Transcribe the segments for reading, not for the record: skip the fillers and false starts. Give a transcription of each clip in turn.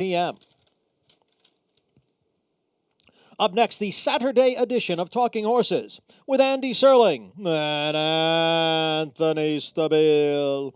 p.m. Up next, the Saturday edition of Talking Horses with Andy Serling and Anthony Stabile.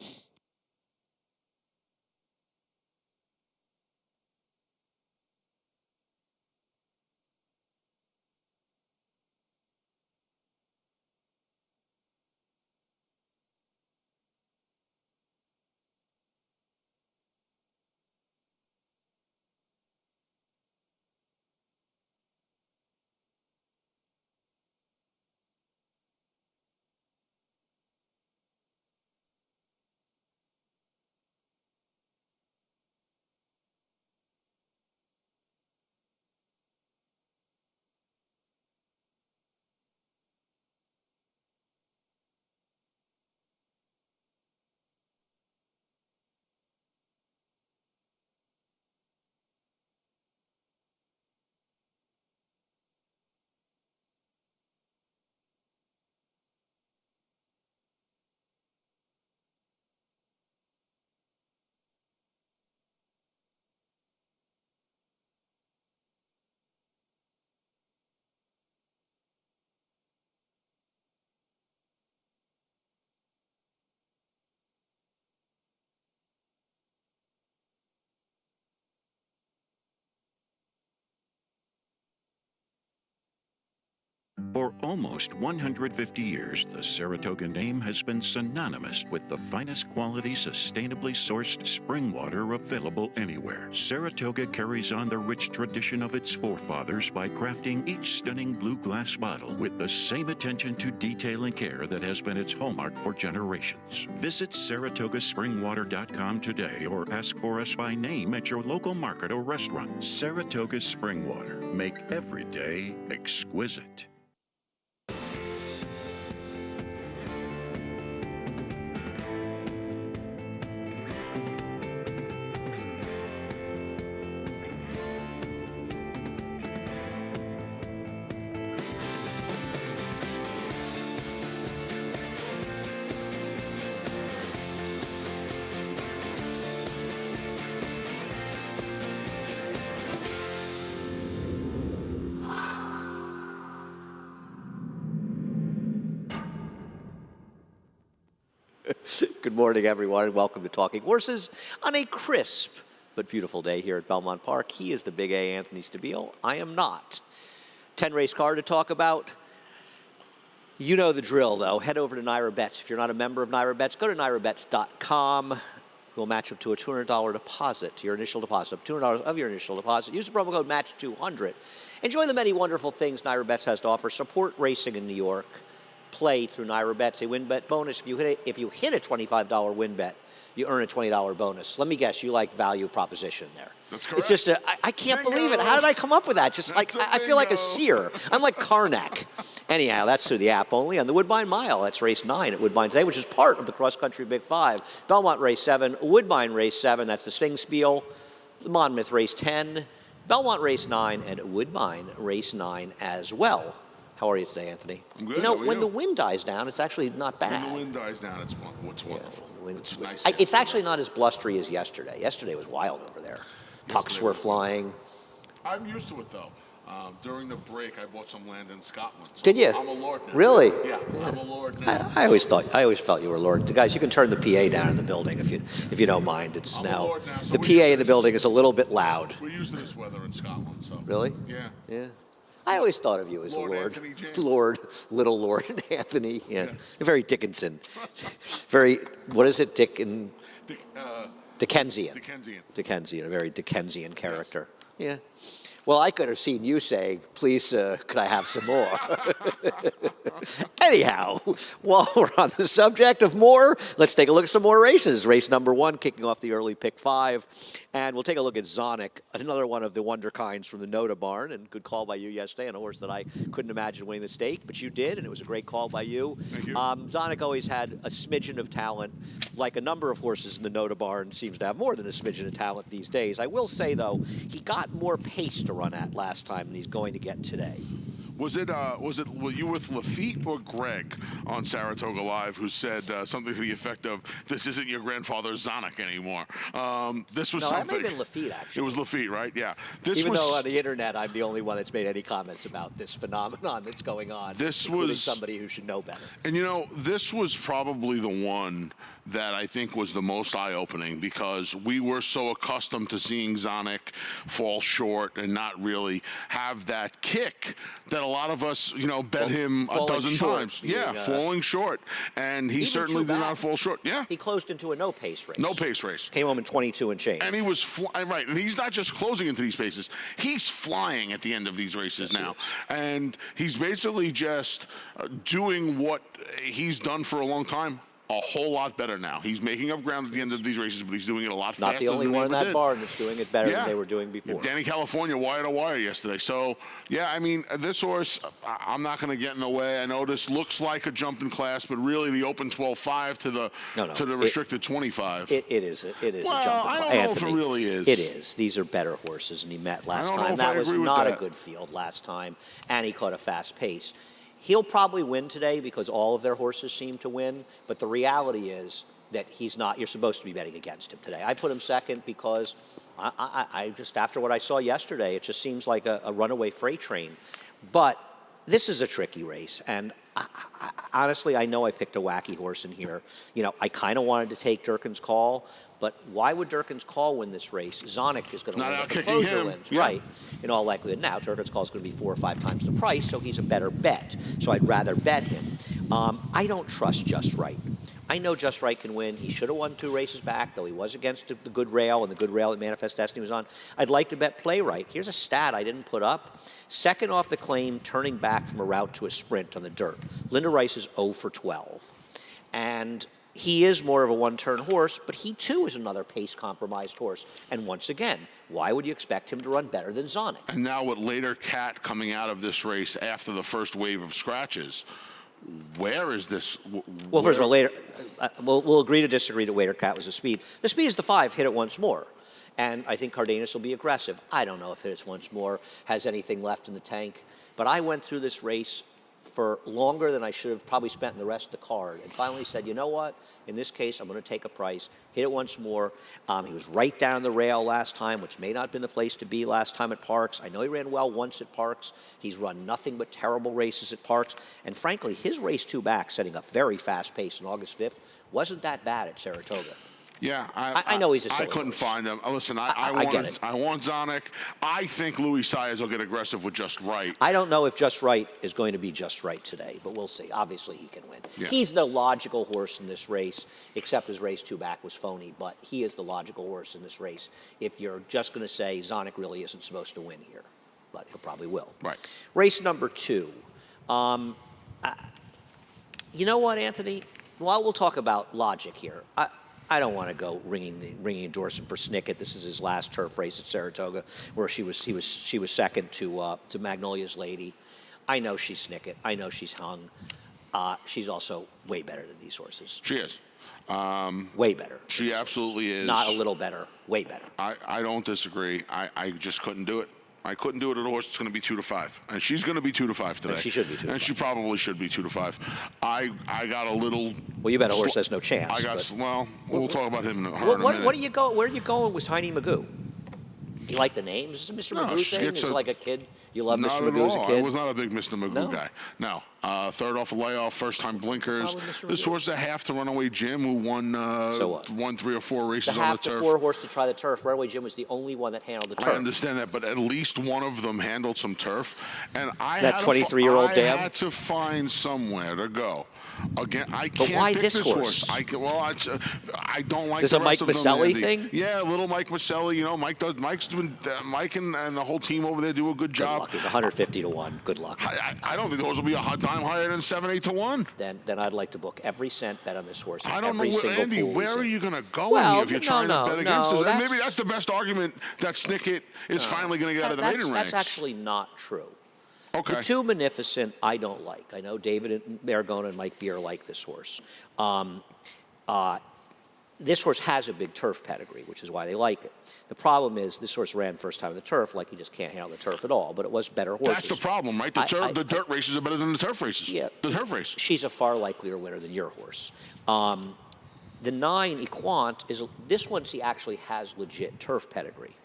For almost 150 years, the Saratoga name has been synonymous with the finest quality, sustainably sourced spring water available anywhere. Saratoga carries on the rich tradition of its forefathers by crafting each stunning blue glass bottle with the same attention to detail and care that has been its hallmark for generations. Visit SaratogaSpringwater.com today or ask for us by name at your local market or restaurant. Saratoga Spring Water. Make every day exquisite. Good morning, everyone, and welcome to Talking Horses on a crisp but beautiful day here at Belmont Park. He is the Big A, Anthony Stabile. I am not. 10-race card to talk about. You know the drill, though. Head over to Naira Bets. If you're not a member of Naira Bets, go to nairabets.com. We'll match up to a $200 deposit to your initial deposit, $200 of your initial deposit. Use the promo code MATCH200. Enjoy the many wonderful things Naira Bets has to offer. Support racing in New York. Play through Naira Bets, a win bet bonus. If you hit a $25 win bet, you earn a $20 bonus. Let me guess, you like value proposition there. That's correct. It's just I can't believe it. How did I come up with that? Just like I feel like a seer. I'm like Karnak. Anyhow, that's through the app only. On the Woodbine Mile, that's race 9 at Woodbine today, which is part of the cross country Big 5. Belmont race 7, Woodbine race 7. That's the Sting Spiel. The Monmouth race 10, Belmont race 9, and Woodbine race 9 as well. How are you today, Anthony? I'm good. You know, How are when you? the wind dies down, it's actually not bad. When the wind dies down, it's wonderful. It's nice. It's actually not as blustery as yesterday. Yesterday was wild over there. Pucks were flying. I'm used to it, though. During the break, I bought some land in Scotland. So Did you? I'm a lord now. Really? Yeah, I'm a lord now. I always felt you were Lord. Guys, you can turn the PA down in the building if you don't mind. It's I'm a now lord now, so the we PA use in the this. building is a little bit loud. We're used to this weather in Scotland, so. Really? Yeah. Yeah. I always thought of you as Lord a Lord. Anthony James. Lord, little Lord Anthony. Yeah. Very Dickinson. Very, what is it, Dickensian. Dickensian, a very Dickensian character. Yeah. Well, I could have seen you saying, please, could I have some more? Anyhow, while we're on the subject of more, let's take a look at some more races. Race number 1, kicking off the early pick 5. And we'll take a look at Zonic, another one of the wonder kinds from the Noda barn. And good call by you yesterday on a horse that I couldn't imagine winning the stake, but you did, and it was a great call by you. Thank you. Zonic always had a smidgen of talent. Like a number of horses in the Noda barn, seems to have more than a smidgen of talent these days. I will say, though, he got more pace to run at last time than he's going to get today. Were you with Lafitte or Greg on Saratoga Live, who said something to the effect of, "This isn't your grandfather Zonik anymore"? This was No, something. that may have been Lafitte, actually. It was Lafitte, right? Yeah. This Even was, though on the internet I'm the only one that's made any comments about this phenomenon that's going on, including somebody who should know better. And this was probably the one that I think was the most eye-opening, because we were so accustomed to seeing Zonik fall short and not really have that kick that a lot of us, bet him a dozen times. Yeah, falling short. And he certainly did not fall short. Yeah. He closed into a no-pace race. No pace race. Came home in 22 and change. And he was right. And he's not just closing into these paces. He's flying at the end of these races now. And he's basically just doing what he's done for a long time a whole lot better now. He's making up ground at the end of these races, but he's doing it a lot faster. Not the only one in that barn that's doing it better than they were doing before. Danny California, wire to wire yesterday. So, yeah, I mean, this horse, I'm not going to get in the way. I know this looks like a jump in class, but really the open 12.5 to the restricted 25. It is a jump in class. I don't know if it really is. It is. These are better horses than he met last time. That was not a good field last time, and he caught a fast pace. He'll probably win today because all of their horses seem to win, but the reality is that he's not. You're supposed to be betting against him today. I put him second because I just, after what I saw yesterday, it just seems like a runaway freight train. But this is a tricky race, and honestly, I know I picked a wacky horse in here. I kind of wanted to take Durkin's Call, but why would Durkin's Call win this race? Zonik is going to win if the closer wins. Yeah. Right. In all likelihood. Now, Durkin's Call is going to be 4 or 5 times the price, so he's a better bet. So I'd rather bet him. I don't trust Just Right. I know Just Right can win. He should have won 2 races back, though he was against the good rail, and the good rail that Manifest Destiny was on. I'd like to bet Playwright. Here's a stat I didn't put up. Second off the claim, turning back from a route to a sprint on the dirt. Linda Rice is 0 for 12. And he is more of a one-turn horse, but he, too, is another pace-compromised horse. And once again, why would you expect him to run better than Zonik? And now with Later Cat coming out of this race after the first wave of scratches, where is this? Well, first of all, later, we'll agree to disagree that Waiter Cat was the speed. The speed is the 5, hit it once more. And I think Cardenas will be aggressive. I don't know if hit it once more has anything left in the tank. But I went through this race for longer than I should have probably spent in the rest of the card, and finally said, you know what? In this case, I'm going to take a price, hit it once more. He was right down the rail last time, which may not have been the place to be last time at Parks. I know he ran well once at Parks. He's run nothing but terrible races at Parks. And frankly, his race 2 back, setting a very fast pace on August 5th, wasn't that bad at Saratoga. Yeah, I know he's a silly I couldn't horse. find them. Listen, I want Zonik. I think Louis Saez will get aggressive with Just Right. I don't know if Just Right is going to be Just Right today, but we'll see. Obviously, he can win. Yeah. He's the logical horse in this race, except his race 2 back was phony, but he is the logical horse in this race. If you're just going to say Zonik really isn't supposed to win here, but he probably will. Right. Race number 2. You know what, Anthony? While we'll talk about logic here, I don't want to go ringing endorsement for Snicket. This is his last turf race at Saratoga, where she was second to Magnolia's Lady. I know she's Snicket. I know she's hung. She's also way better than these horses. She is. Way better. She absolutely is. Not a little better. Way better. I don't disagree. I just couldn't do it. I couldn't do it at a horse that's going to be 2 to 5, and she's going to be 2 to 5 today. And she should be 2 to 5. And she probably should be 2 to 5. I got a little. Well, you bet a horse has no chance. We'll talk about him in a minute. What are you going? Where are you going with Tiny Magoo? You like the name? Is this a Mr. Magoo thing? Is it like a kid? You love Mr. Magoo as a kid? I was not a big Mr. Magoo guy. No. Third off a layoff, first time blinkers. This horse a half to Runaway Jim, who won won 3 or 4 races on the turf. The half to 4 horse to try the turf. Runaway Jim was the only one that handled the turf. I understand that, but at least one of them handled some turf. And that 23-year-old dam. I had to find somewhere to go. Again, I can't But why pick this horse? I don't like. This the a Mike rest of them, Maselli Andy. thing? Yeah, little Mike Maselli. Mike's doing. Mike and the whole team over there do a good job. Good luck. It's 150 to 1. Good luck. I don't think the horse will be a hot time higher than 7, 8 to 1. Then I'd like to book every cent bet on this horse. I don't know, Andy. Where are you going to go if you're trying to bet against us? And maybe that's the best argument that Snicket is finally going to get out of the maiden ranks. That's actually not true. Okay. The 2 Magnificent, I don't like. I know David Maragona and Mike Beer like this horse. This horse has a big turf pedigree, which is why they like it. The problem is this horse ran first time in the turf, like he just can't handle the turf at all. But it was better horses. That's the problem, right? The dirt races are better than the turf races. Yeah, the turf race. She's a far likelier winner than your horse. The 9 Equant this one. She actually has legit turf pedigree.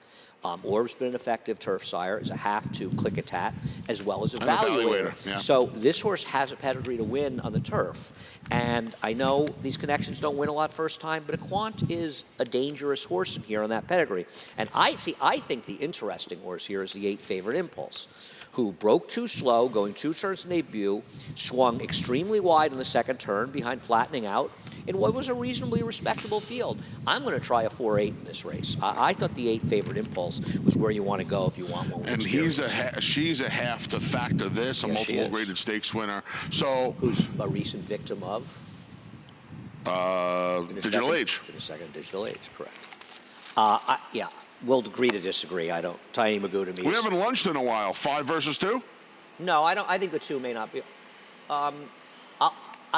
Orb's been an effective turf sire, is a half to Click-a-Tat, as well as evaluator. Yeah. So this horse has a pedigree to win on the turf. And I know these connections don't win a lot first time, but Equant is a dangerous horse in here on that pedigree. And I think the interesting horse here is the 8 favorite Impulse, who broke too slow, going 2 turns in debut, swung extremely wide in the second turn behind flattening out in what was a reasonably respectable field. I'm going to try a 4-8 in this race. I thought the 8 favorite Impulse was where you want to go if you want one. And she's a half to factor this, a multiple graded stakes winner. So who's a recent victim of? Digital Age. In a second, Digital Age, correct. Yeah, we'll agree to disagree. I don't. Tiny Magoo to me. We haven't lunched in a while. 5 versus 2? No, I don't. I think the 2 may not be. I'll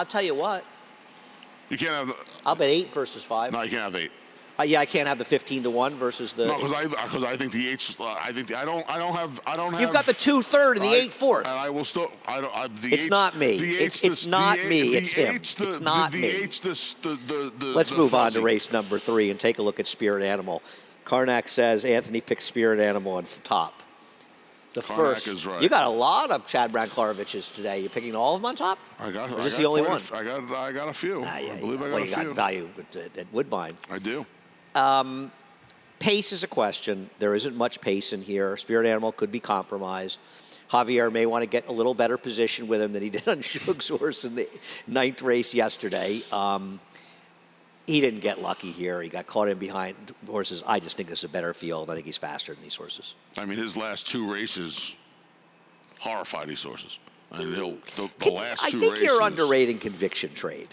tell you what. You can't have. I'll bet 8 versus 5. No, you can't have 8. Yeah, I can't have the 15-1 versus the. No, because I think the 8's. I don't have. You've got the 2 third and the 8 fourth. And I will still. I don't. It's not me. It's not me. It's him. It's not me. Let's move on to race number 3 and take a look at Spirit Animal. Karnak says Anthony picks Spirit Animal on top. The Karnak first. Is right. You got a lot of Chad Branklaroviches today. You picking all of them on top? I got. Or is this the only one? I got a few. I believe I got a few. You got value at Woodbine. I do. Pace is a question. There isn't much pace in here. Spirit Animal could be compromised. Javier may want to get a little better position with him than he did on Shug's horse in the 9th race yesterday. He didn't get lucky here. He got caught in behind horses. I just think this is a better field. I think he's faster than these horses. I mean, his last 2 races horrified these horses. And the last 2 races. I think you're underrating Conviction Trade,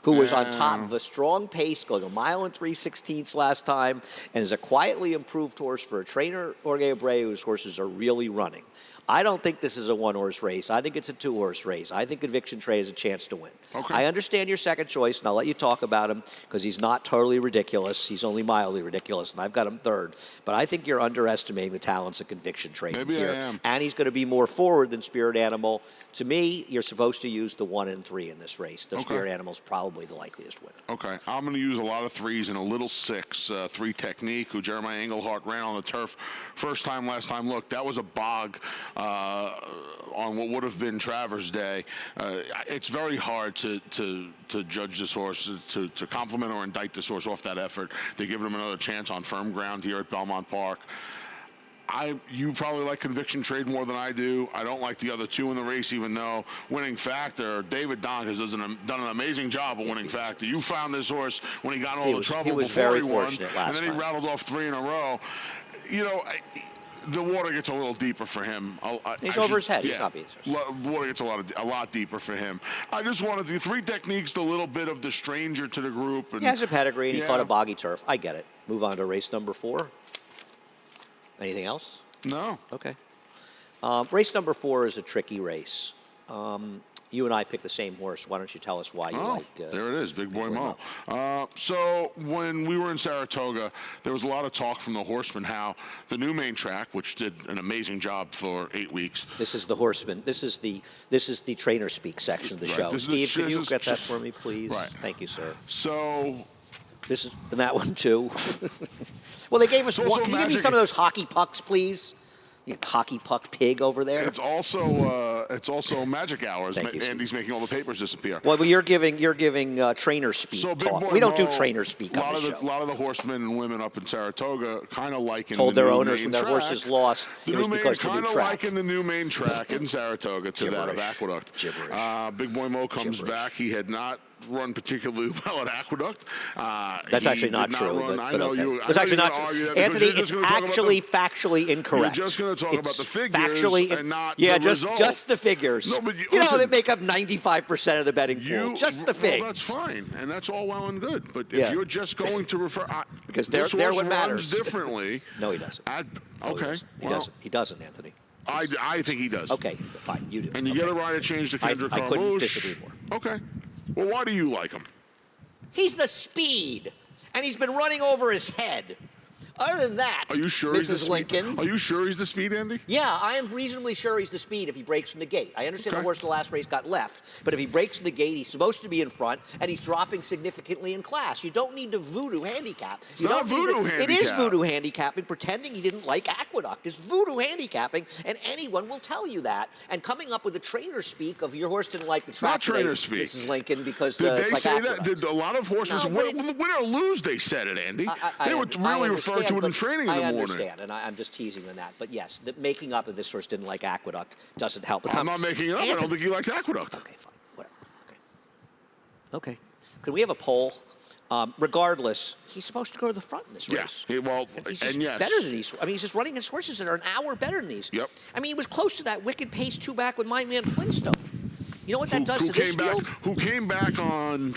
who was on top of a strong pace, going 1 mile and 3/16 last time, and is a quietly improved horse for a trainer, Jorge Abreu, whose horses are really running. I don't think this is a 1-horse race. I think it's a 2-horse race. I think Conviction Trade has a chance to win. Okay. I understand your second choice, and I'll let you talk about him because he's not totally ridiculous. He's only mildly ridiculous, and I've got him 3rd. But I think you're underestimating the talents of Conviction Trade Maybe here. I am. And he's going to be more forward than Spirit Animal. To me, you're supposed to use the 1 and 3 in this race. The Spirit Animal's probably the likeliest winner. Okay. I'm going to use a lot of 3s and a little 6. 3 Technique, who Jeremiah Englehart ran on the turf first time, last time. Look, that was a bog on what would have been Travers Day. It's very hard to judge this horse, to compliment or indict this horse off that effort. They're giving him another chance on firm ground here at Belmont Park. You probably like Conviction Trade more than I do. I don't like the other 2 in the race, even though winning factor, David Donk has done an amazing job of winning factor. You found this horse when he got in all the trouble before he won, and then he rattled off 3 in a row. You know, the water gets a little deeper for him. He's over his head. Yeah, he's not being the water gets a lot deeper for him. I just wanted the 3 Techniques, a little bit of the stranger to the group. And, he has a pedigree, and he caught a boggy turf. I get it. Move on to race number 4. Anything else? No. Okay. Race number 4 is a tricky race. You and I picked the same horse. Why don't you tell us why you like... there it is, Big Boy Mo. So when we were in Saratoga, there was a lot of talk from the horsemen how the new main track, which did an amazing job for 8 weeks. This is the horseman. This is the trainer speak section of the show. Steve, can you get that for me, please? Right. Thank you, sir. So... This is and that one, too. Well, they gave us one. Can you give me some of those hockey pucks, please? You hockey puck pig over there. It's also magic hours. Andy's making all the papers disappear. Well, you're giving trainer speak talk. We don't do trainer speak on the show. A lot of the horsemen and women up in Saratoga kind of liken told their owners when their horses lost it was because the new track. Liken the new main track in Saratoga to that of Aqueduct. Gibberish. Big Boy Mo comes back. He had not run particularly well at Aqueduct. That's actually not true. I know okay. you. It's actually not true. Anthony, it's actually factually incorrect. You're just going to talk about the figures and not the results. just the figures. No, but you know, they make up 95% of the betting pool. Just the figs. Well, that's fine, and that's all well and good. But if you're just going to refer... because they're what matters. Differently. No, he doesn't. Okay. He doesn't, Anthony. I think he does. Okay, fine, you do. And you get a right to change to Kendrick I couldn't disagree more. Okay. Well, why do you like him? He's the speed, and he's been running over his head. Other than that, Are you sure Mrs. he's the speed? Lincoln. Are you sure he's the speed, Andy? Yeah, I am reasonably sure he's the speed if he breaks from the gate. I understand the horse in the last race got left, but if he breaks from the gate, he's supposed to be in front, and he's dropping significantly in class. You don't need to voodoo handicap. It's not voodoo handicap. It is voodoo handicapping. Pretending he didn't like Aqueduct is voodoo handicapping, and anyone will tell you that. And coming up with a trainer speak of your horse didn't like the track Not trainer today, speak. Mrs. Lincoln, because Did they it's like say Aqueduct. that? Did a lot of horses, No, but win or lose, they said it, Andy? They would I really refer to it in but training in the morning. I understand, and I'm just teasing on that. But yes, the making up of this horse didn't like Aqueduct doesn't help. But I'm not making it up. I don't think he liked Aqueduct. Okay, fine, whatever. Okay. Could we have a poll? Regardless, he's supposed to go to the front in this race. Yeah, well, He's just and yes. better than these. I mean, he's just running his horses that are an hour better than these. Yep. I mean, he was close to that wicked pace 2 back with my man Flintstone. You know what that does to this field? Who came back on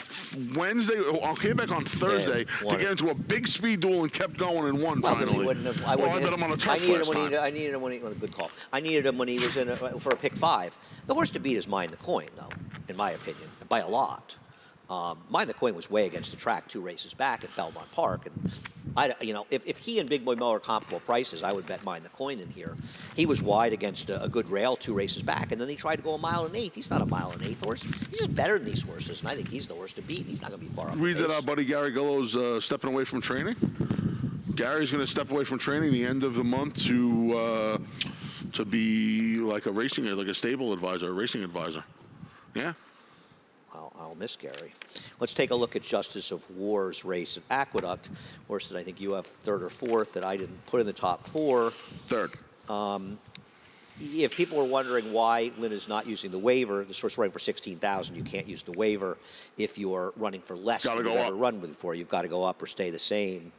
Wednesday, came back on Thursday to get into a big speed duel and kept going and won finally. I bet him on a turf last time. I needed him when he, good call. I needed him when he was in for a pick 5. The horse to beat is Mind the Coin, though, in my opinion, by a lot. Mind the Coin was way against the track 2 races back at Belmont Park, and if he and Big Boy Mo are comparable prices, I would bet Mind the Coin in here. He was wide against a good rail 2 races back, and then he tried to go 1 1/8. He's not a 1 1/8 horse. He's just better than these horses, and I think he's the horse to beat. He's not going to be far off. Read that our buddy Gary Gillo's stepping away from training. Gary's going to step away from training the end of the month to be like a stable advisor, a racing advisor. Yeah. I'll miss Gary. Let's take a look at Justice of War's race at Aqueduct, horse that I think you have 3rd or 4th that I didn't put in the top 4. 3rd. If people are wondering why Lynn is not using the waiver, this horse running for $16,000, you can't use the waiver. If you are running for less than you've ever run before, you've got to go up or stay the same.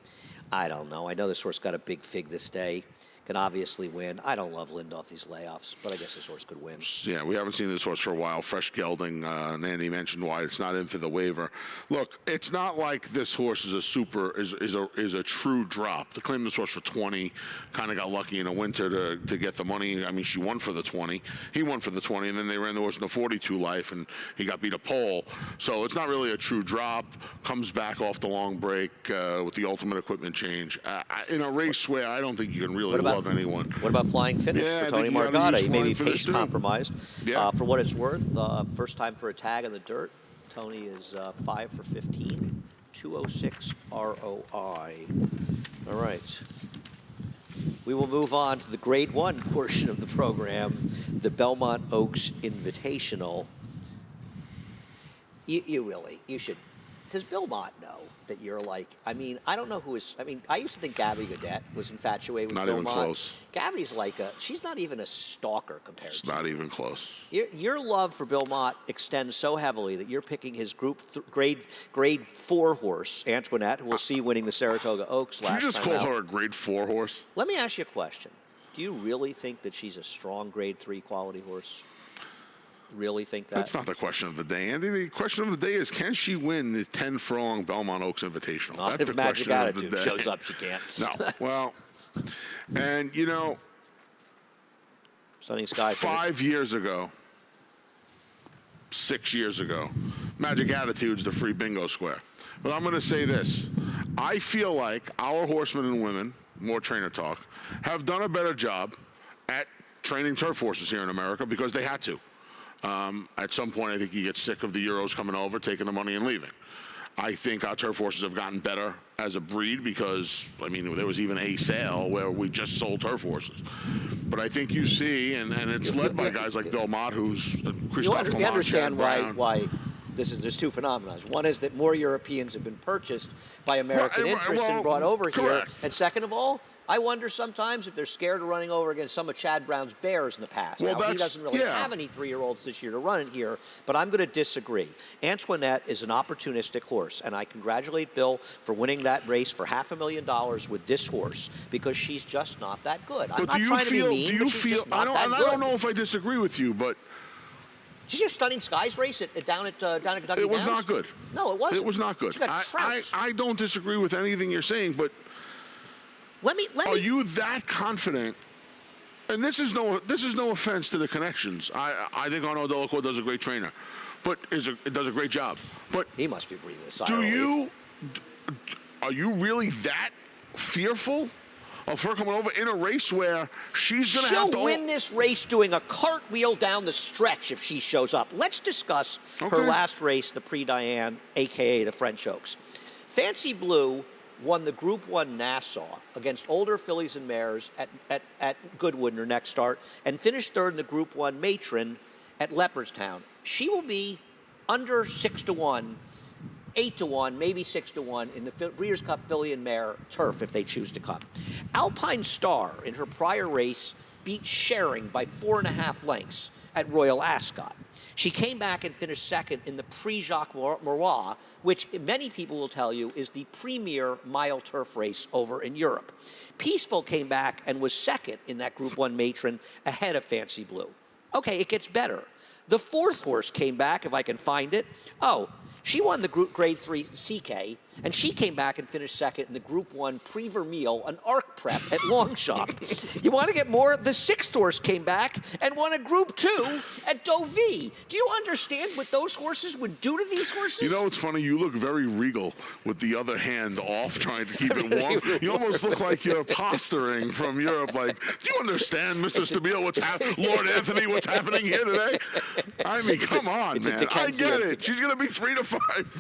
I don't know. I know this horse got a big fig this day. Can obviously win. I don't love Lind off these layoffs, but I guess this horse could win. Yeah, we haven't seen this horse for a while. Fresh gelding, and Andy mentioned why it's not in for the waiver. Look, it's not like this horse is a true drop. To claim this horse for 20, kind of got lucky in the winter to get the money. I mean, she won for the 20. He won for the 20, and then they ran the horse in the 42 life, and he got beat a pole. So it's not really a true drop. Comes back off the long break with the ultimate equipment change. In a race where I don't think you can really love anyone. What about Flying Finish for Tony Margada? He may be pace compromised. Yeah. For what it's worth, first time for a tag in the dirt. Tony is 5 for 15, 206 ROI. All right. We will move on to the Grade 1 portion of the program, the Belmont Oaks Invitational. You should. Does Belmont know that you're like, I mean, I don't know who is, I mean, I used to think Gabby Godet was infatuated with Belmont. Not even close. Gabby's like she's not even a stalker compared to you. Not even close. Your love for Belmont extends so heavily that you're picking his grade 4 horse, Antoinette, who we'll see winning the Saratoga Oaks last time. Did you just call her a grade 4 horse? Let me ask you a question. Do you really think that she's a strong grade 3 quality horse? Really think that? That's not the question of the day, Andy. The question of the day is, can she win the 10 furlong Belmont Oaks Invitational? Not That's if the Magic question of the Attitude day. shows up, she can't. No. Well, and you know, Stunning Sky. 5 years ago, 6 years ago, Magic Attitude's the free bingo square. But I'm going to say this. I feel like our horsemen and women, more trainer talk, have done a better job at training turf horses here in America because they had to. At some point, I think you get sick of the Euros coming over, taking the money and leaving. I think our turf horses have gotten better as a breed because, I mean, there was even a sale where we just sold turf horses. But I think you see, and it's led by guys like Belmont, who's Christophe You understand why there's 2 phenomena. One is that more Europeans have been purchased by American interests and brought over here. And second of all, I wonder sometimes if they're scared of running over against some of Chad Brown's bears in the past. Well, now, he doesn't really have any 3-year-olds this year to run it here, but I'm going to disagree. Antoinette is an opportunistic horse, and I congratulate Bill for winning that race for $500,000 with this horse because she's just not that good. I'm not trying to be mean, but she's just not that good. I don't know if I disagree with you, but did you see a Stunning Skies race down at Kentucky Downs? It was not good. No, it wasn't. It was not good. She got trounced. I don't disagree with anything you're saying, but are you that confident? And this is no offense to the connections. I think Arnaud Delacour does a great trainer, but it does a great job. But He must be breathing a sigh of relief. Are you really that fearful of her coming over in a race where she's going to have to... She'll win this race doing a cartwheel down the stretch if she shows up. Let's discuss her last race, the Prix Diane, a.k.a. the French Oaks. Fancy Blue won the Group 1 Nassau against older fillies and mares at Goodwood in her next start and finished third in the Group 1 Matron at Leopardstown. She will be under 6-1, 8-1, maybe 6-1 in the Breeders' Cup filly and mare turf if they choose to come. Alpine Star in her prior race beat Sharing by 4.5 lengths at Royal Ascot. She came back and finished second in the Prix Jacques Marois, which many people will tell you is the premier mile turf race over in Europe. Peaceful came back and was second in that Group 1 Matron ahead of Fancy Blue. Okay, it gets better. The fourth horse came back, if I can find it. She won the Grade 3 CK, and she came back and finished second in the Group 1 Prix Vermeil, an ARC prep at Longchamp. You want to get more? The sixth horse came back and won a Group 2 at Deauville. Do you understand what those horses would do to these horses? You know, it's funny. You look very regal with the other hand off, trying to keep it warm. You almost look like you're posturing from Europe. Like, do you understand, Mr. Stabile, Lord Anthony, what's happening here today? I mean, come on, man. I get it. She's going to be 3 to 5.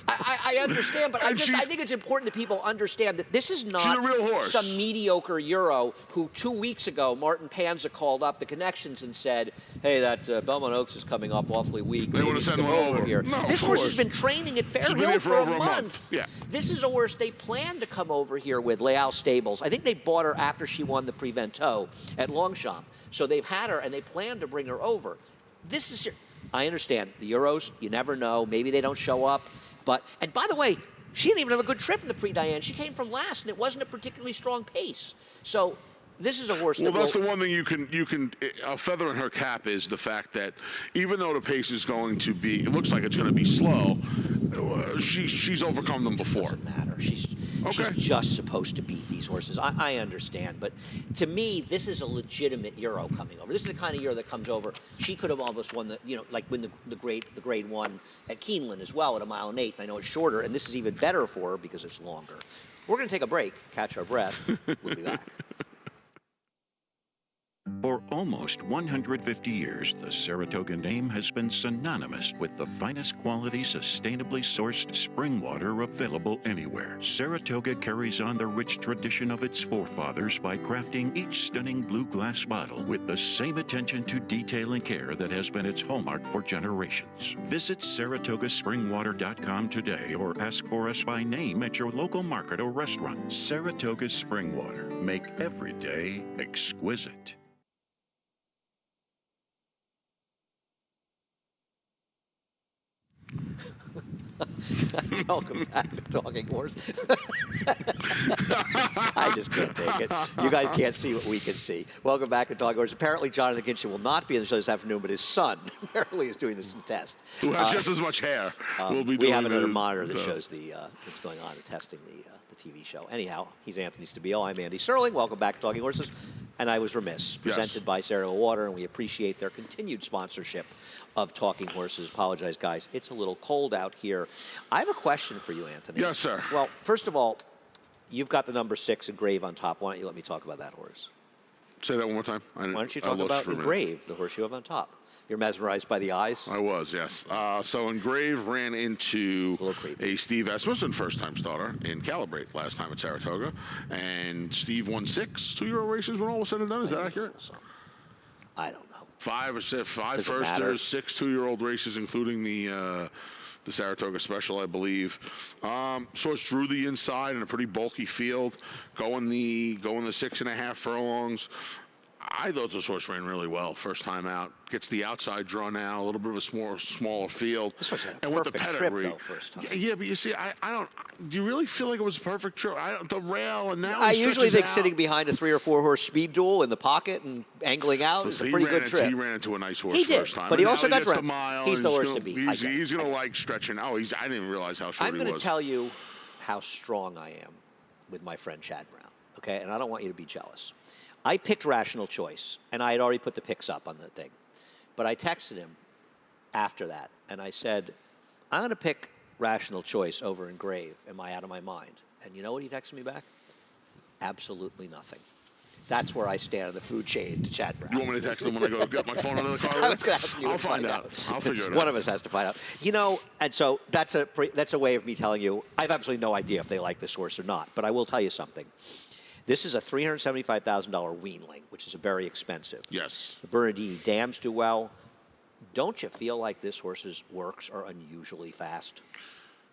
I understand, but I think it's important that people understand that this is not she's a real horse. Some mediocre Euro who 2 weeks ago, Martin Panza called up the connections and said, hey, that Belmont Oaks is coming up awfully weak. They want to send one over here. No, this horse has been training at Fair Hill for a month. Yeah. This is a horse they plan to come over here with, Leal Stables. I think they bought her after she won the Prix Vento at Longchamp. So they've had her, and they plan to bring her over. This is... I understand. The Euros, you never know. Maybe they don't show up. And by the way, she didn't even have a good trip in the Prix Diane. She came from last, and it wasn't a particularly strong pace. So this is a horse that that's the one thing you can a feather in her cap is the fact that even though the pace is going to be, it looks like it's going to be slow, she's overcome them before. It doesn't matter. She's just supposed to beat these horses. I understand, but to me, this is a legitimate Euro coming over. This is the kind of Euro that comes over. She could have almost won win the grade 1 at Keeneland as well at 1.8 miles. I know it's shorter, and this is even better for her because it's longer. We're going to take a break, catch our breath. We'll be back. For almost 150 years, the Saratoga name has been synonymous with the finest quality, sustainably sourced spring water available anywhere. Saratoga carries on the rich tradition of its forefathers by crafting each stunning blue glass bottle with the same attention to detail and care that has been its hallmark for generations. Visit SaratogaSpringwater.com today or ask for us by name at your local market or restaurant. Saratoga Spring Water. Make every day exquisite. Welcome back to Talking Horse. I just can't take it. You guys can't see what we can see. Welcome back to Talking Horse. Apparently, Jonathan Kinchin will not be in the show this afternoon, but his son apparently is doing this test. Who has just as much hair. We have another monitor that shows what's going on and testing the TV show. Anyhow, he's Anthony Stabile. I'm Andy Serling. Welcome back to Talking Horses. And I was remiss. Presented by Saratoga Water, and we appreciate their continued sponsorship of Talking Horses. Apologize, guys. It's a little cold out here. I have a question for you, Anthony. Yes, sir. Well, first of all, you've got the number 6 Engrave on top. Why don't you let me talk about that horse? Say that one more time. Why don't you talk about Engrave, the horse you have on top? You're mesmerized by the eyes? I was, yes. So Engrave ran into a Steve Esmerson first-time starter in Calibrate last time at Saratoga. And Steve won 6 two-year-old races when all was said and done. Is that accurate? I don't know. 5 firsters, 6 two-year-old races, including the Saratoga Special, I believe. So it's drew the inside in a pretty bulky field, going the 6.5 furlongs. I thought this horse ran really well first time out. Gets the outside draw now, a little bit of a smaller field. This horse had a and perfect with the trip, though, first time. Yeah, but you see, I don't. Do you really feel like it was a perfect trip? The rail, and now I usually think out. Sitting behind a 3 or 4 horse speed duel in the pocket and angling out is a pretty good trip. He ran into a nice horse he did, first time. But he also got the mile. He's the horse to beat. He's going to like stretching. I didn't even realize how short he was. I'm going to tell you how strong I am with my friend Chad Brown, okay? And I don't want you to be jealous. I picked Rational Choice, and I had already put the picks up on the thing. But I texted him after that, and I said, I'm going to pick Rational Choice over Engrave. Am I out of my mind? And you know what he texted me back? Absolutely nothing. That's where I stand in the food chain to Chad Brown. You want me to text them when I go get my phone out of the car? I was going to ask you. I'll find out. I'll figure it out. One of us has to find out. You know, and so that's a way of me telling you, I have absolutely no idea if they like this horse or not. But I will tell you something. This is a $375,000 weanling, which is very expensive. Yes. The Bernardini dams do well. Don't you feel like this horse's works are unusually fast?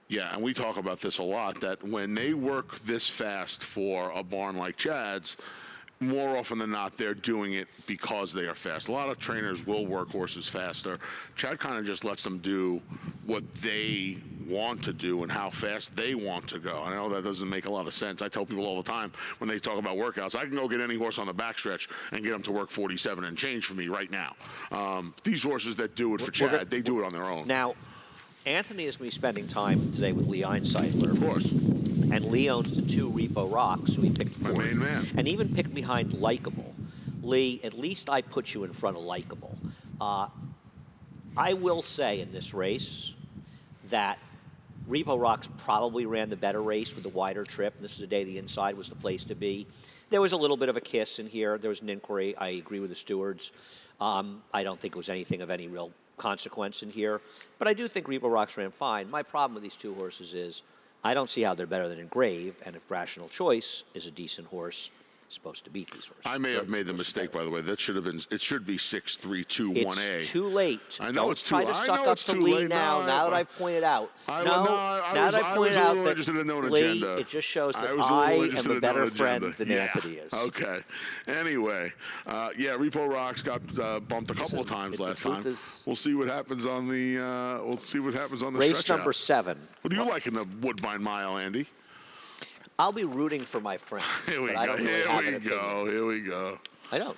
Yeah, and we talk about this a lot, that when they work this fast for a barn like Chad's, more often than not, they're doing it because they are fast. A lot of trainers will work horses faster. Chad kind of just lets them do what they want to do and how fast they want to go. I know that doesn't make a lot of sense. I tell people all the time when they talk about workouts, I can go get any horse on the backstretch and get them to work 47 and change for me right now. These horses that do it for Chad, they do it on their own. Now, Anthony is going to be spending time today with Lee Einseidler. Of course. And Lee owns the 2 Repo Rocks, who he picked fourth. My main man. And even picked behind Likeable. Lee, at least I put you in front of Likeable. I will say in this race that Repo Rocks probably ran the better race with the wider trip. And this is the day the inside was the place to be. There was a little bit of a kiss in here. There was an inquiry. I agree with the stewards. I don't think it was anything of any real consequence in here. But I do think Repo Rocks ran fine. My problem with these 2 horses is I don't see how they're better than Engrave, and if Rational Choice is a decent horse, supposed to beat these horses. I may have made the mistake, by the way. That should have been. It should be 6, 3, 2, 1A. It's too late. I know it's too late. Don't try to suck up to Lee now. Now that I've pointed out. Now that I've pointed out that Lee, it just shows that I am a better friend than Anthony is. Okay. Anyway, yeah, Repo Rocks got bumped a couple of times last time. We'll see what happens on the. We'll see what happens on the race number 7. What do you like in the Woodbine Mile, Andy? I'll be rooting for my friends, but I don't really have an opinion. Here we go. I don't.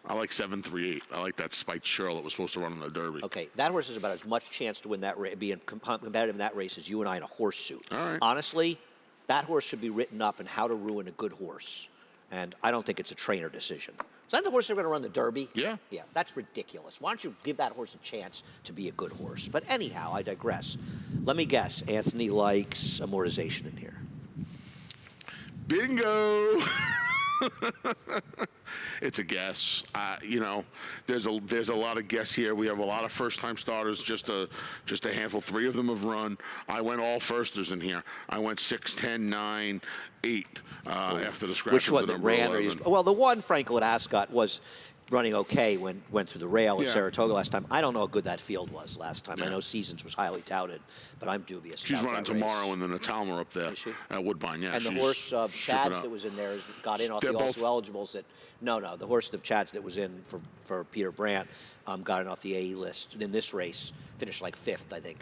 I like 738. I like that spiked Shirl that was supposed to run in the Derby. Okay, that horse has about as much chance to win that race, be competitive in that race as you and I in a horse suit. All right. Honestly, that horse should be written up in how to ruin a good horse, and I don't think it's a trainer decision. Is that the horse they're going to run the Derby? Yeah. Yeah, that's ridiculous. Why don't you give that horse a chance to be a good horse? But anyhow, I digress. Let me guess. Anthony likes amortization in here. Bingo! It's a guess. You know, there's a lot of guess here. We have a lot of first-time starters. Just a handful. 3 of them have run. I went all firsters in here. I went 6, 10, 9, 8 after the scratch. Which one? The ran or well, the one Frankel at Ascot was running okay when went through the rail at Saratoga last time. I don't know how good that field was last time. I know Seasons was highly touted, but I'm dubious. She's running tomorrow in the Natalma up there at Woodbine. Yeah, and the horse of Chad's that was in there got in off the also eligibles. That no, the horse of Chad's that was in for Peter Brandt got in off the AE list in this race. Finished like 5th, I think.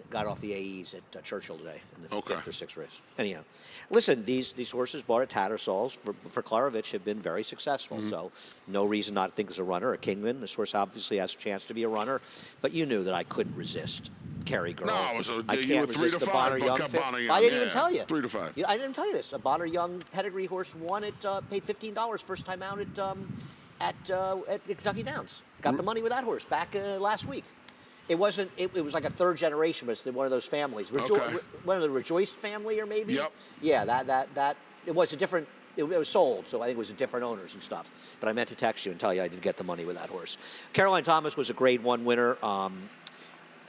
Got off the AEs at Churchill today in the 5th or 6th race. Anyhow, listen, these horses bought at Tattersall's for Klarovich have been very successful. So no reason not to think there's a runner, a Kingman. This horse obviously has a chance to be a runner, but you knew that I couldn't resist Kerry Girl. No, so I can't resist the Bonner Young. I didn't even tell you. 3 to 5. I didn't tell you this. A Bonner Young pedigree horse won it. Paid $15 first time out at Kentucky Downs. Got the money with that horse back last week. It wasn't. It was like a 3rd generation, but it's one of those families. One of the Rejoiced family, or maybe. Yep. Yeah, that. It was a different. It was sold, so I think it was a different owners and stuff. But I meant to text you and tell you I did get the money with that horse. Caroline Thomas was a Grade 1 winner.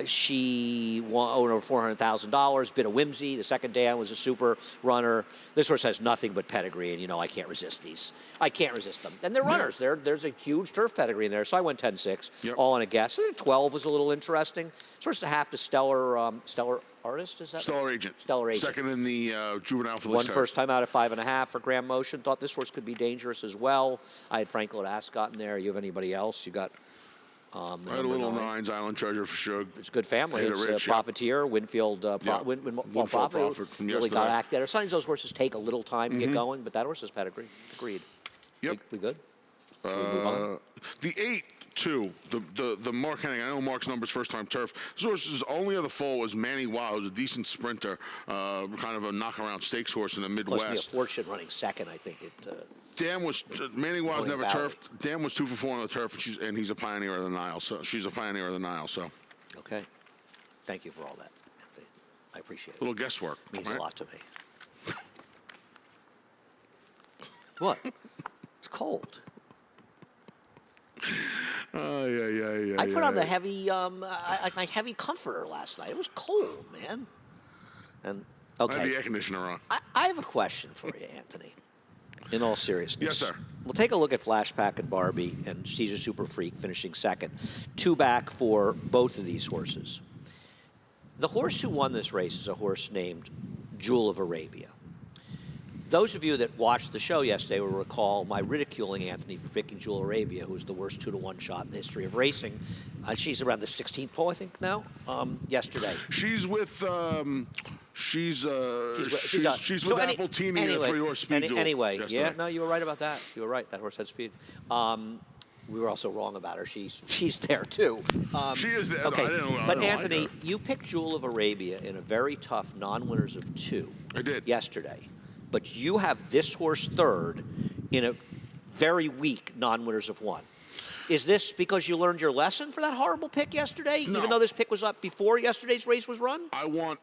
She won over $400,000. Bit of whimsy. The second day I was a super runner. This horse has nothing but pedigree, and you know I can't resist these. I can't resist them. And they're runners. There's a huge turf pedigree in there. So I went 10-6, all on a guess. I think 12 was a little interesting. Sort of half to Stellar Artist. Is that Stellar Agent? Stellar Agent. Second in the juvenile. One first time out at 5.5 for Graham Motion. Thought this horse could be dangerous as well. I had Frankel at Ascot in there. You have anybody else? You got. I had a little 9's Island Treasure for sure. It's a good family. It's Profiteer, Winfield, Profit. Really got acted. Sometimes those horses take a little time to get going, but that horse is pedigree. Agreed. Yep. We good? Should we move on? The 8, too. The Mark Henning. I know Mark's number's first-time turf. This horse's only other foal was Manny Wow, who's a decent sprinter, kind of a knock-around stakes horse in the Midwest. Cost me a fortune running second, I think. Manny Wow's never turfed. Dan was 2 for 4 on the turf, and he's a pioneer of the Nile. So she's a pioneer of the Nile. So Okay. Thank you for all that, Anthony. I appreciate it. A little guesswork. Means right? a lot to me. What? It's cold. Oh, yeah. I put on the heavy, my heavy comforter last night. It was cold, man. And I had okay, the air conditioner on. I have a question for you, Anthony. In all seriousness, Yes, sir. We'll take a look at Flashback and Barbie and Caesar Super Freak finishing second. 2 back for both of these horses. The horse who won this race is a horse named Jewel of Arabia. Those of you that watched the show yesterday will recall my ridiculing Anthony for picking Jewel Arabia, who's the worst 2-to-1 shot in the history of racing. She's around the 16th pole, I think, now. Yesterday. She's with she's with Appletini in a 3-horse speed duel. Anyway, yesterday. yeah, no, you were right about that. You were right. That horse had speed. We were also wrong about her. She's there too. She is there. Okay, I didn't but like Anthony, her. you picked Jewel of Arabia in a very tough non-winners of 2. I did. Yesterday, but you have this horse third in a very weak non-winners of 1. Is this because you learned your lesson for that horrible pick yesterday? No. Even though this pick was up before yesterday's race was run? I want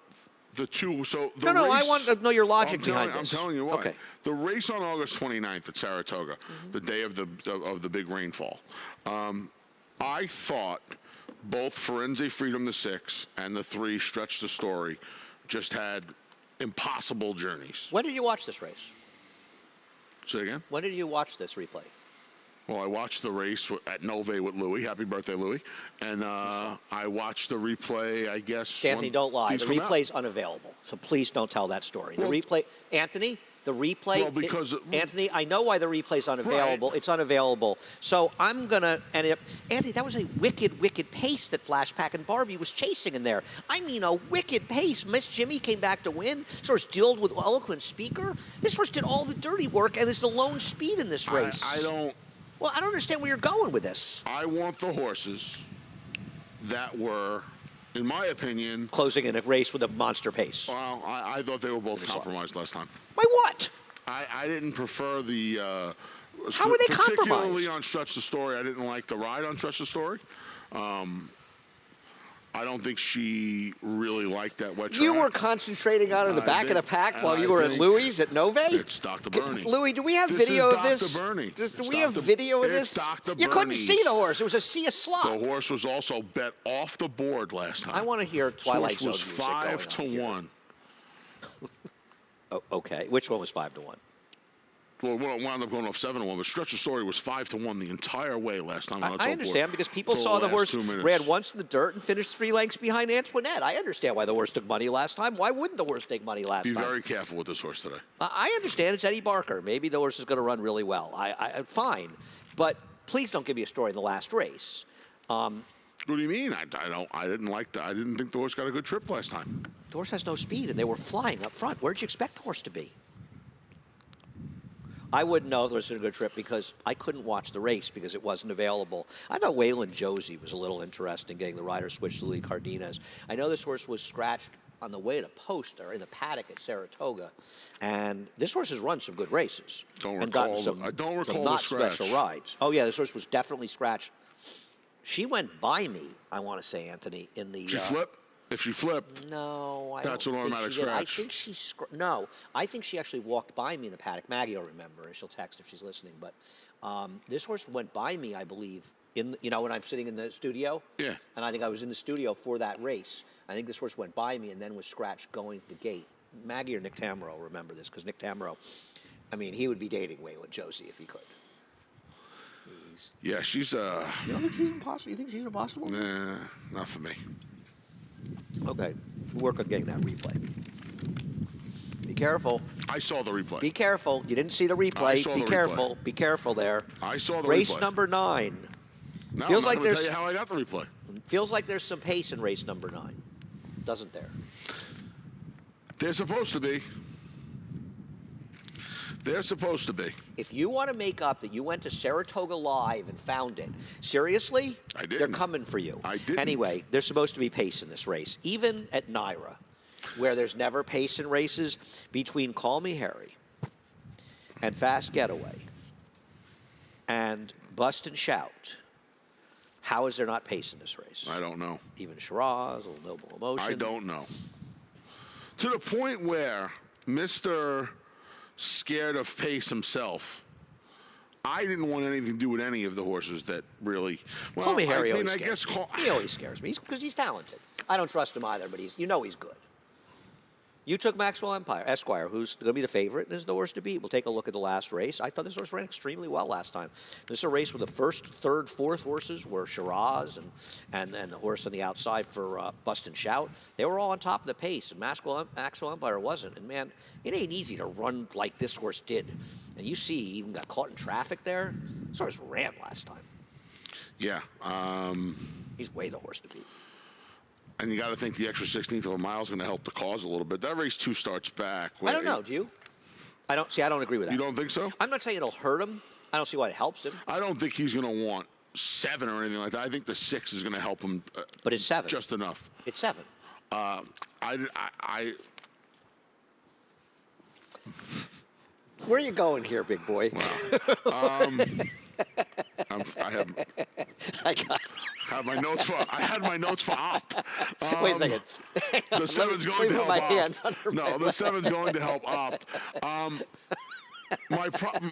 the 2. So the No, race, I want to know your logic behind I'm this. telling you why. Okay. The race on August 29th at Saratoga, the day of the big rainfall. I thought both Firenze Freedom the 6 and the 3 Stretch the Story just had impossible journeys. When did you watch this race? Say again? When did you watch this replay? Well, I watched the race at Nove with Louis. Happy birthday, Louis. And I watched the replay, I guess. Anthony, don't lie. these The come out. replay's unavailable, so please don't tell that story. Well, the replay, Anthony, the replay. Well, because Anthony, I know why the replay's unavailable. Right. It's unavailable. So I'm gonna Anthony, that was a wicked pace that Flashback and Barbie was chasing in there. I mean, a wicked pace. Miss Jimmy came back to win. This horse dealt with eloquent speaker. This horse did all the dirty work and is the lone speed in this race. I don't. Well, I don't understand where you're going with this. I want the horses that were, in my opinion, Closing in a race with a monster pace. well, I thought they were both compromised last time. By what? I didn't prefer the. How were they particularly compromised? on Stretch the Story, I didn't like the ride on Stretch the Story. I don't think she really liked that wet track. You were concentrating on in the back of the pack and while you I were at think Louis at Nove? It's Dr. Bernie. Louis, do we have This video is of this? Dr. Bernie. Do It's we have Dr. video of It's this? Dr. You couldn't Bernie. see the horse. It was a sea of slop. The horse was also bet off the board last time. I want to hear Twilight This Zone horse was music 5 to going on 1. Oh, okay. Which one was 5 to 1? Well, it wound up going off 7 to 1, but Stretch the Story was 5 to 1 the entire way last time. I understand because people saw the horse ran once in the dirt and finished 3 lengths behind Antoinette. I understand why the horse took money last time. Why wouldn't the horse take money last Be time? very careful with this horse today. I understand it's Eddie Barker. Maybe the horse is going to run really well. Fine, but please don't give me a story in the last race. What do you mean? I didn't like that. I didn't think the horse got a good trip last time. The horse has no speed, and they were flying up front. Where'd you expect the horse to be? I wouldn't know if it was a good trip because I couldn't watch the race because it wasn't available. I thought Waylon Josie was a little interesting getting the rider switched to Lee Cardenas. I know this horse was scratched on the way to post or in the paddock at Saratoga, and this horse has run some good races. I don't and gotten recall some, the some not scratch. special rides. Oh yeah, this horse was definitely scratched. She went by me, I want to say, Anthony, in the. She flipped? If she flipped, No, I That's don't an think automatic she did. I scratch. think no. I think she actually walked by me in the paddock. Maggie will remember, and she'll text if she's listening. But this horse went by me, I believe, when I'm sitting in the studio. Yeah. And I think I was in the studio for that race. I think this horse went by me and then was scratched going to the gate. Maggie or Nick Tamero will remember this because Nick Tamero, I mean, he would be dating Waylon Josie if he could. yeah, she's You don't think she's impossible? You think she's impossible? nah, not for me. Okay, we'll work on getting that replay. Be careful. I saw the replay. Be careful. You didn't see the replay. I saw Be the careful. replay. Be careful there. I saw the race replay. number 9. No, feels I'm like not gonna there's- tell you how I got the replay. Feels like there's some pace in race number 9. Doesn't there? They're supposed to be. They're supposed to be. If you want to make up that you went to Saratoga Live and found it, seriously, I didn't. they're coming for you. I didn't. Anyway, there's supposed to be pace in this race. Even at Naira, where there's never pace in races, between Call Me Harry and Fast Getaway and Bust and Shout, How is there not pace in this race? I don't know. Even Shiraz, a little Noble Emotion. I don't know. To the point where Mr. Scared of Pace himself, I didn't want anything to do with any of the horses that really. Well, Call me Harry. I guess he always scares me because he's talented. I don't trust him either, but he's good. You took Maxwell Esquire, who's going to be the favorite and is the horse to beat. We'll take a look at the last race. I thought this horse ran extremely well last time. This is a race where the first, third, fourth horses were Shiraz and the horse on the outside for Bust and Shout. They were all on top of the pace, and Maxwell Empire wasn't. And, man, it ain't easy to run like this horse did. And you see he even got caught in traffic there. This horse ran last time. Yeah. He's way the horse to beat. And you got to think the extra 16th of a mile is going to help the cause a little bit. That race 2 starts back. I don't know. Do you? I don't agree with that. You don't think so? I'm not saying it'll hurt him. I don't see why it helps him. I don't think he's going to want 7 or anything like that. I think the 6 is going to help him. But it's 7. Just enough. It's 7. Where are you going here, big boy? Wow. I had my notes for op. Wait a second. The 7's going to help op. No, the 7's going to help op. My problem,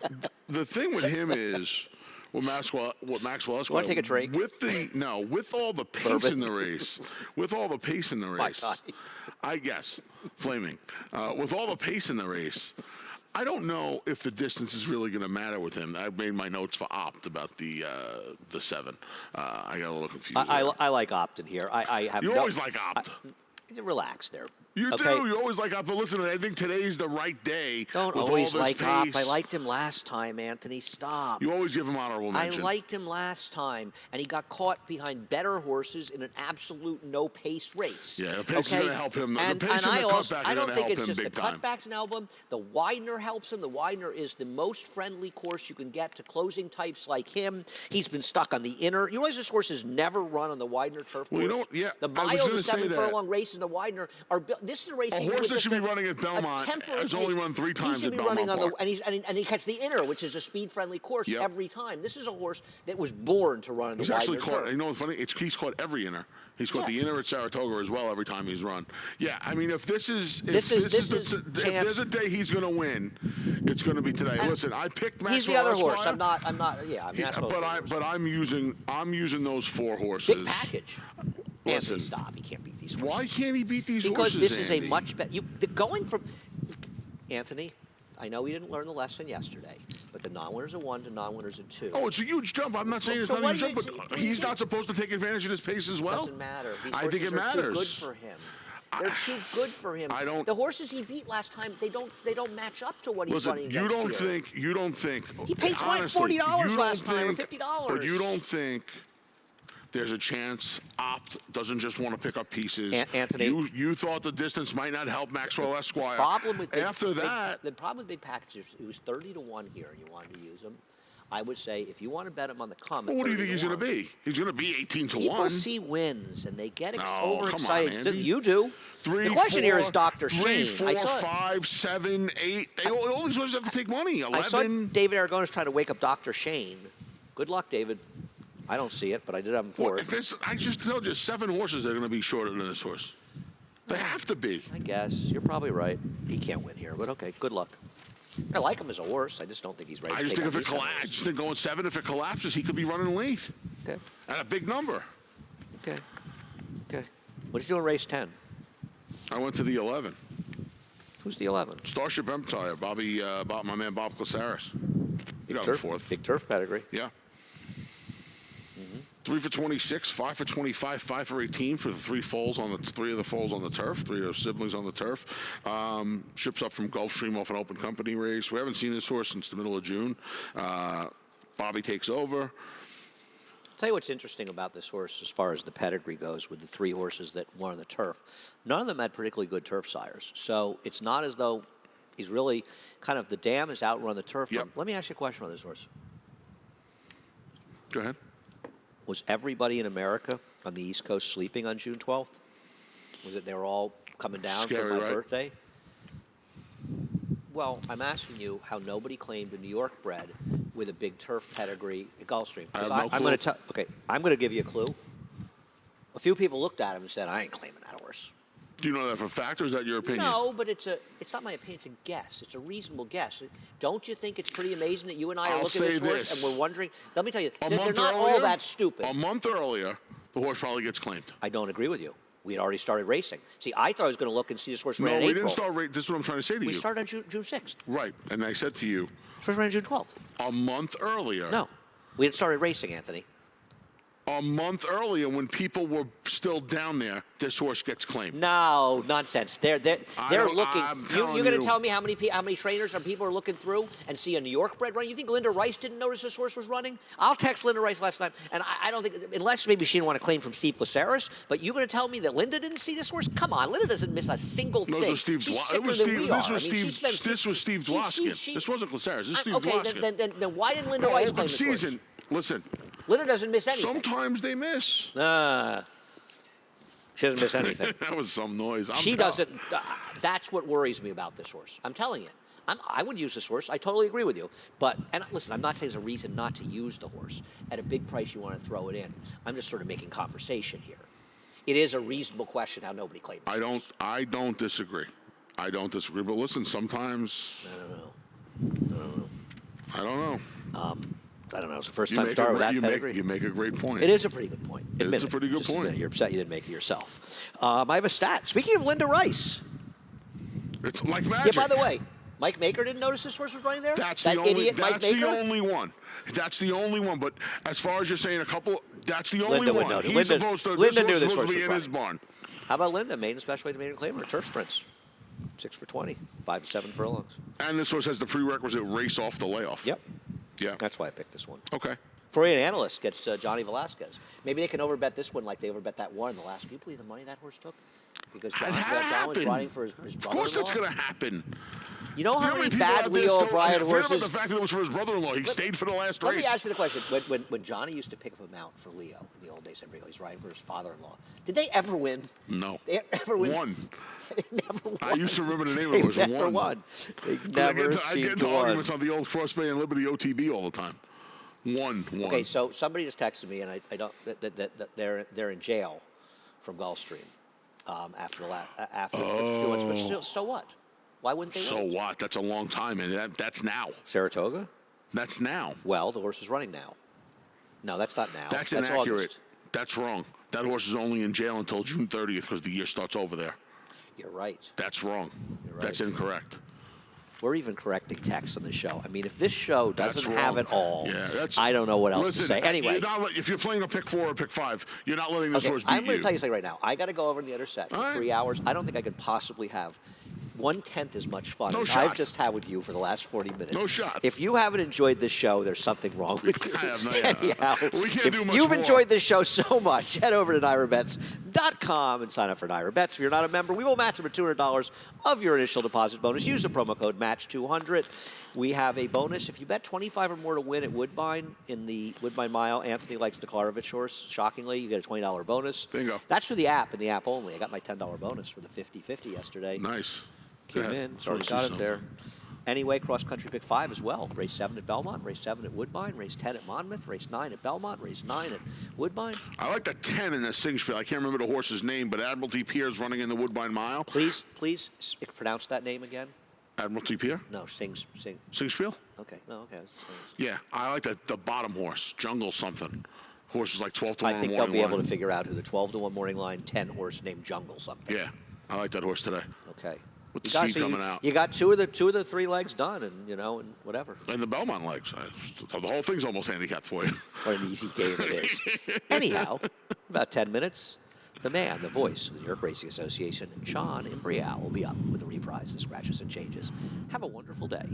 the thing with him is, what Maxwell Esquire. Want to take a drink? With all the pace in the race, I guess, flaming. With all the pace in the race, I don't know if the distance is really going to matter with him. I made my notes for Opt about the 7. I got a little confused. I like Opt in here. You always like Opt. Relax there. You okay? do. You always like Opt. But listen, I think today's the right day. Don't with always all this like pace. Opt. I liked him last time, Anthony. Stop. You always give him honorable mention. I liked him last time, and he got caught behind better horses in an absolute no-pace race. Yeah, the pace is going to help him. And the pace and the cutback I are don't going to think help it's him just the big time. cutbacks and album. The Widener helps him. The Widener is the most friendly course you can get to closing types like him. He's been stuck on the inner. You realize this horse has never run on the Widener turf course? Well, the mile, the 7 furlong race, and the Widener are built. This is a race. A horse that should be running at Belmont has only run 3 times at Belmont Park. And he cuts the inner, which is a speed-friendly course every time. This is a horse that was born to run in the Widener actually caught. turf. You know what's funny? He's caught every inner. He's caught the inner at Saratoga as well every time he's run. Yeah, I mean, if there's a day he's going to win, it's going to be today. Listen, I picked Maxwell He's the other Esquire. horse. I'm not. Yeah, but I'm using those 4 horses. Big package. Listen, Anthony, stop. He can't beat these horses. Why can't he beat these because horses? Because this Andy? is a much better. Going from Anthony. I know we didn't learn the lesson yesterday, but the non-winners are 1 to non-winners are 2. Oh, it's a huge jump. I'm not saying it's not a huge jump, but he's not supposed to take advantage of his pace as well. It doesn't matter. I think it matters. Too good for him. They're too good for him. The horses he beat last time, they don't match up to what he's running against You don't think he paid $40 last time or $50. But you don't think there's a chance Opt doesn't just want to pick up pieces. Anthony, you thought the distance might not help Maxwell Esquire. The problem with big packages, it was 30 to 1 here, and you wanted to use them. I would say if you want to bet him on the come. Well, what do you think he's going to be? He's going to be 18 to 1. People see wins and they get overexcited. Come on, you do. 3, the question 4, here is Dr. 3, Shane. 4, 5, 7, 8. All these horses have to take money. 11. I saw David Aragones trying to wake up Dr. Shane. Good luck, David. I don't see it, but I did have him for it. I just told you 7 horses that are going to be shorter than this horse. They have to be. I guess. You're probably right. He can't win here, but okay, good luck. I like him as a horse. I just don't think he's ready. I just think if it collapses, I just think going 7, if it collapses, he could be running late. Okay. At a big number. Okay. What did you do in race 10? I went to the 11. Who's the 11? Starship Empire. My man Bob Casares. He got him 4th. Big turf pedigree. Yeah. 3 for 26, 5 for 25, 5 for 18 for the 3 of the foals on the turf, 3 of those siblings on the turf. Ships up from Gulfstream off an open company race. We haven't seen this horse since the middle of June. Bobby takes over. I'll tell you what's interesting about this horse as far as the pedigree goes with the 3 horses that won on the turf. None of them had particularly good turf sires. So it's not as though he's really kind of the dam is outrun the turf. Yep. Let me ask you a question about this horse. Go ahead. Was everybody in America on the East Coast sleeping on June 12th? Was it they were all coming down for my birthday? Well, I'm asking you how nobody claimed a New York bred with a big turf pedigree at Gulfstream? I have 'Cause no I'm going clue. to okay. I'm going to give you a clue. A few people looked at him and said, "I ain't claiming that horse." Do you know that for a fact, or is that your opinion? No, but it's not my opinion. It's a guess. It's a reasonable guess. Don't you think it's pretty amazing that you and I are I'll looking at say this horse this. and we're wondering? Let me tell you, A they're month not all earlier- that stupid. A month earlier, the horse probably gets claimed. I don't agree with you. We had already started racing. See, I thought I was going to look and see this horse ran No, in we April. didn't start. This is what I'm trying to say to We you. started on June 6th. Right, and I said to you, This horse ran on June 12th. a month earlier. No, we had started racing, Anthony. A month earlier, when people were still down there, this horse gets claimed. No, nonsense. They're looking. I'm You're telling going to you. tell me how many trainers or people are looking through and see a New York bred running? You think Linda Rice didn't notice this horse was running? I'll text Linda Rice last night, and I don't think, unless maybe she didn't want to claim from Steve Placeris, but you're going to tell me that Linda didn't see this horse? Come on, Linda doesn't miss a single No, thing. this was Steve. She's It sicker was than Steve. we are. This was I mean, she Steve. spends- This was Steve she- Dwoskin. This wasn't Glaceris. This is Steve Okay, Dwoskin. then why didn't Linda No, Rice open claim this horse? season. Listen, Linda doesn't miss anything. sometimes they miss. She doesn't miss anything. That was some noise. She doesn't. That's what worries me about this horse. I'm telling you. I would use this horse. I totally agree with you. But, and listen, I'm not saying there's a reason not to use the horse. At a big price, you want to throw it in. I'm just sort of making conversation here. It is a reasonable question how nobody claims this horse. I don't disagree. I don't disagree. But listen, sometimes I don't know. I don't know. I don't know. It's the first You time make star a with great- that you pedigree. you make a great point. It is a pretty good point. Admit It's a it. pretty good Just admit point. it. You're upset you didn't make it yourself. I have a stat. Speaking of Linda Rice. It's like magic. Yeah, by the way, Mike Maker didn't notice this horse was running there? That's that the only. idiot Mike That's the Maker? only one. That's the only one. But as far as you're saying, a couple. That's the only Linda would one. know. He's Linda- supposed to. Linda this knew horse this supposed horse to be was in his barn. How about Linda? Maiden special weight to maiden claimer. Turf sprints. 6 for 20. 5 to 7 furlongs. And this horse has the prerequisite race off the layoff. Yep. Yeah. That's why I picked this one. Okay. Freudian analyst gets Johnny Velasquez. Maybe they can overbet this one like they overbet that one in the last. Can you believe the money that horse took? Because John was happened. riding for his Of brother-in-law. course, that's going to happen. You know how many people bad out there Leo still- O'Brien forget about horses? the fact that it was for his brother-in-law. He stayed for the last Let race. me ask you the question. When Johnny used to pick him out for Leo in the old days, everybody goes, he's riding for his father-in-law. Did they ever win? No. They ever win? One. They never won. I used to remember the name They of it. It was never one. won. They I get never into- I seemed get to into win. arguments on the old Cross Bay and Liberty OTB all the time. One. Okay, so somebody just texted me, and I don't that they're in jail from Gulfstream after the 2 months. But still, so what? Why wouldn't they So win? what? That's a long time, and that's now. Saratoga? That's now. Well, the horse is running now. No, that's not now. That's inaccurate. August. That's wrong. That horse is only in jail until June 30th because the year starts over there. You're right. That's wrong. You're right. That's incorrect. We're even correcting texts on the show. I mean, if this show That's doesn't wrong. have it all, Yeah, that's, I don't know what else listen, to say. Anyway, if you're playing a pick 4 or pick 5, you're not letting this okay, horse beat I'm going you. to tell you something right now. I got to go over in the other set for All right. 3 hours. I don't think I could possibly have 1/10 as much fun No as shot. I've just had with you for the last 40 minutes. No shot. If you haven't enjoyed this show, there's something wrong with you. I have no idea. Anyhow, We can't if do much you've more. enjoyed this show so much, head over to NyraBets.com and sign up for Nyra Bets. If you're not a member, we will match up to $200 of your initial deposit bonus. Use the promo code MATCH200. We have a bonus. If you bet 25 or more to win at Woodbine in the Woodbine Mile, Anthony likes the Klarovich horse. Shockingly, you get a $20 bonus. Bingo. That's for the app and the app only. I got my $10 bonus for the 50-50 yesterday. Nice. Came Go ahead. in. It's already Let's got see it there. Anyway, cross-country pick 5 as well. Race 7 at Belmont, race 7 at Woodbine, race 10 at Monmouth, race 9 at Belmont, race 9 at Woodbine. I like the 10 in the Singspiel. I can't remember the horse's name, but Admiralty Pierre's running in the Woodbine Mile. Please pronounce that name again. Admiralty Pierre? No, sing. Singspiel? Okay, no, okay. Yeah, I like the bottom horse, Jungle something. Horse is like 12 to 1 I think they'll morning be able line. to figure out who the 12-1 morning line 10 horse named Jungle something. Yeah, I like that horse today. Okay. With the You got- speed coming out. You got two of the 3 legs done, and and whatever. And the Belmont legs. The whole thing's almost handicapped for you. What an easy game it is. Anyhow, about 10 minutes, the man, the voice of the New York Racing Association, Sean Imbrial, will be up with a reprise, the scratches and changes. Have a wonderful day.